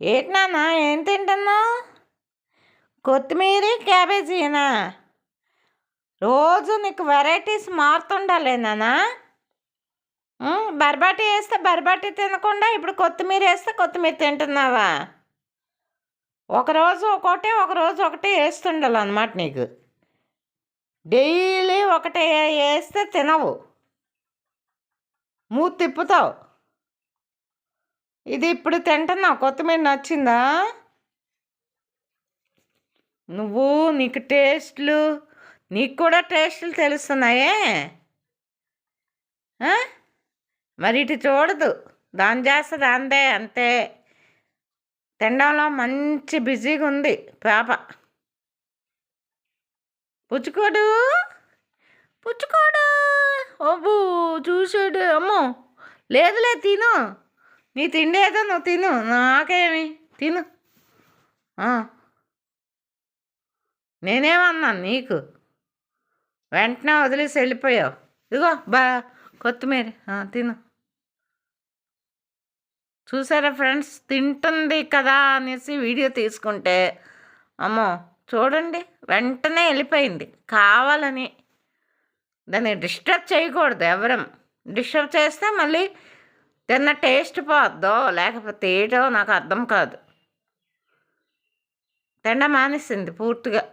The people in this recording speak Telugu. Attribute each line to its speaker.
Speaker 1: ఏంటి నాన్న ఏం తింటున్నావు? కొత్తిమీర క్యాబేజీనా? రోజు నీకు వెరైటీస్ మారుతుండాలి నాన్న. బర్బాటి వేస్తే బర్బాటి తినకుండా ఇప్పుడు కొత్తిమీర వేస్తే కొత్తిమీర తింటున్నావా? ఒకరోజు ఒకటి ఒకరోజు ఒకటి వేస్తుండాలన్నమాట నీకు. డైలీ ఒకటే వేస్తే తినవు, మూతి తిప్పుతావు. ఇది ఇప్పుడు తింటున్నావు, కొత్తిమీర నచ్చిందా? నీకు టేస్ట్లు, నీకు కూడా టేస్ట్లు తెలుస్తున్నాయే. మరి ఇటు చూడదు, దాని చేస్తుంది దాందే అంతే. తినడంలో మంచి బిజీగా ఉంది పాప. పుచ్చుకోడు పుచ్చుకోడు. అబ్బో చూసాడు, అమ్మో లేదులే తిను. నీ తిండి ఏదో నువ్వు తిను, నాకేమి తిను. నేనేమన్నాను నీకు? వెంటనే వదిలేసి వెళ్ళిపోయావు. ఇదిగో కొత్తిమీర తిను. చూసారా ఫ్రెండ్స్, తింటుంది కదా అనేసి వీడియో తీసుకుంటే అమ్మో చూడండి వెంటనే వెళ్ళిపోయింది. కావాలని దాన్ని డిస్టర్బ్ చేయకూడదు. ఎవరం డిస్టర్బ్ చేస్తే మళ్ళీ తిన్న టేస్ట్ పోద్దో లేకపోతే ఏటో నాకు అర్థం కాదు. తిండ మానేసింది పూర్తిగా.